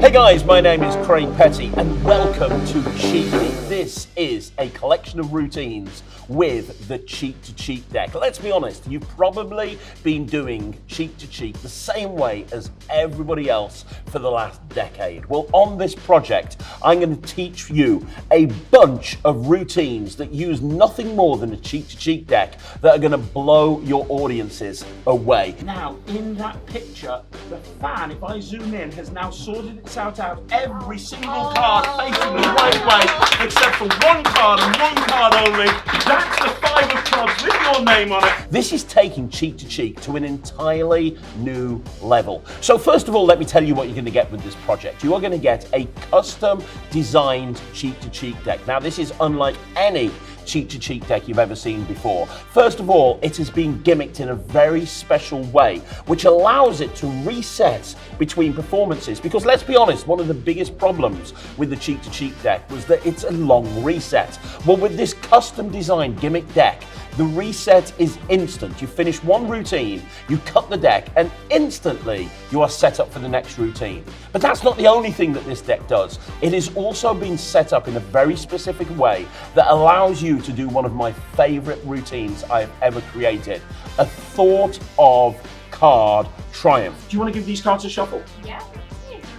Hey guys, my name is Craig Petty and welcome to Cheeky. This is a collection of routines with the cheek to cheek deck. Let's be honest, you've probably been doing cheek to cheek the same way as everybody else for the last decade. Well, on this project, I'm going to teach you a bunch of routines that use nothing more than a cheek to cheek deck that are going to blow your audiences away. Now, in that picture, the fan, if I zoom in, has now sorted itself out every single card facing the right way, except for one card and one card only. That's the 5 of clubs with your name on it. This is taking cheek to cheek to an entirely new level. So first of all, let me tell you what you're going to get with this project. You are going to get a custom designed cheek to cheek deck. Now this is unlike any cheek to cheek deck you've ever seen before. First of all, it has been gimmicked in a very special way, which allows it to reset between performances. Because let's be honest, one of the biggest problems with the cheek to cheek deck was that it's a long reset. Well, with this custom designed gimmick deck, the reset is instant. You finish one routine, you cut the deck, and instantly you are set up for the next routine. But that's not the only thing that this deck does. It has also been set up in a very specific way that allows you to do one of my favorite routines I've ever created, a thought of card triumph. Do you want to give these cards a shuffle? Yeah.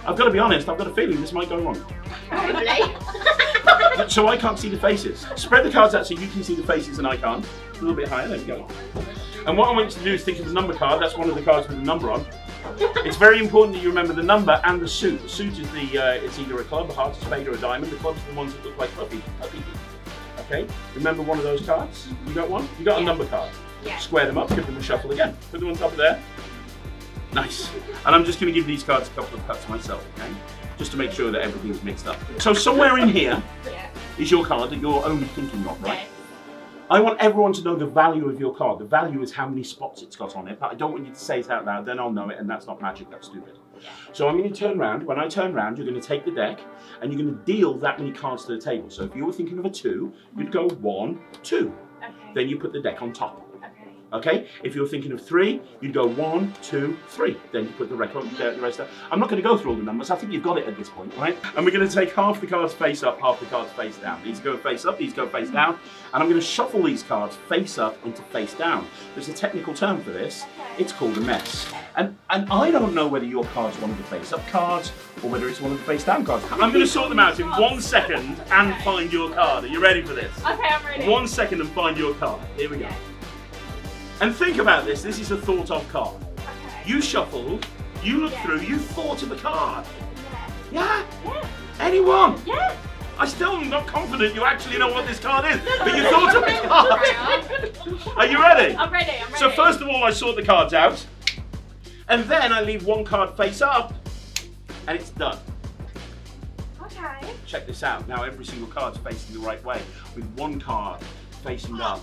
I've got to be honest, I've got a feeling this might go wrong. Probably. So I can't see the faces. Spread the cards out so you can see the faces and I can't. A little bit higher, there we go. And what I want you to do is think of the number card. That's one of the cards with the number on. It's very important that you remember the number and the suit. The suit is it's either a club, a heart, a spade, or a diamond. The clubs are the ones that look like puppy. Okay, remember one of those cards? You got one? You got a number card. Yeah. Square them up, give them a shuffle again. Put them on top of there. Nice. And I'm just going to give these cards a couple of cuts myself, okay? Just to make sure that everything's mixed up. So somewhere in here is your card that you're only thinking of, right? I want everyone to know the value of your card. The value is how many spots it's got on it, but I don't want you to say it out loud, then I'll know it, and that's not magic, that's stupid. So I'm going to turn around. When I turn around, you're going to take the deck, and you're going to deal that many cards to the table. So if you were thinking of a 2, you'd go 1, 2. Okay. Then you put the deck on top. Okay. Okay? If you're thinking of 3, you'd go 1, 2, 3. Then you put the rest up. I'm not going to go through all the numbers. I think you've got it at this point, right? And we're going to take half the cards face up, half the cards face down. These go face up, these go face down. And I'm going to shuffle these cards face up into face down. There's a technical term for this. It's called a mess. And I don't know whether your card's one of the face up cards or whether it's one of the face down cards. I'm going to sort them out in 1 second and find your card. Are you ready for this? Okay, I'm ready. 1 second and find your card. Here we go. And think about this, this is a thought of card. Okay. You shuffled, you looked through, you thought of a card. Yeah. Yeah? Anyone? Yeah. I still am not confident you actually know what this card is, but you thought of a card. Are you ready? I'm ready, I'm ready. So first of all, I sort the cards out, and then I leave one card face up, and it's done. Okay. Check this out. Now every single card's facing the right way, with one card facing up.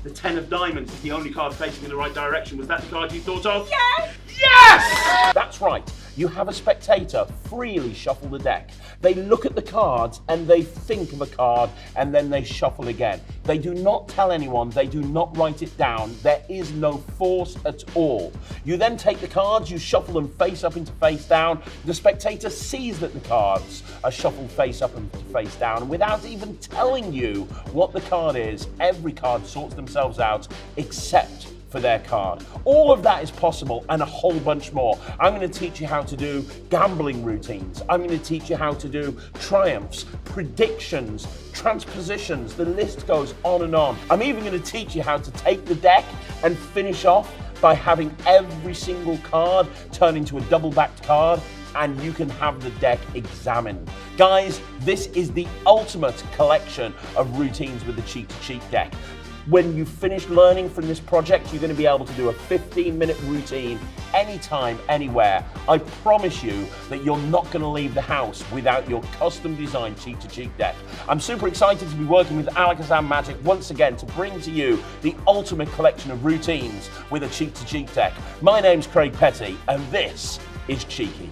The 10 of diamonds is the only card facing in the right direction. Was that the card you thought of? Yes! Yes! That's right. You have a spectator freely shuffle the deck. They look at the cards and they think of a card and then they shuffle again. They do not tell anyone, they do not write it down. There is no force at all. You then take the cards, you shuffle them face up into face down. The spectator sees that the cards are shuffled face up and face down. And without even telling you what the card is, every card sorts themselves out except for their card. All of that is possible and a whole bunch more. I'm going to teach you how to do gambling routines. I'm going to teach you how to do triumphs, predictions, transpositions. The list goes on and on. I'm even going to teach you how to take the deck and finish off by having every single card turn into a double-backed card, and you can have the deck examined. Guys, this is the ultimate collection of routines with the cheek-to-cheek deck. When you finish learning from this project, you're going to be able to do a 15-minute routine anytime, anywhere. I promise you that you're not going to leave the house without your custom designed cheek-to-cheek deck. I'm super excited to be working with Alakazam Magic once again to bring to you the ultimate collection of routines with a cheek-to-cheek deck. My name's Craig Petty, and this is Cheeky.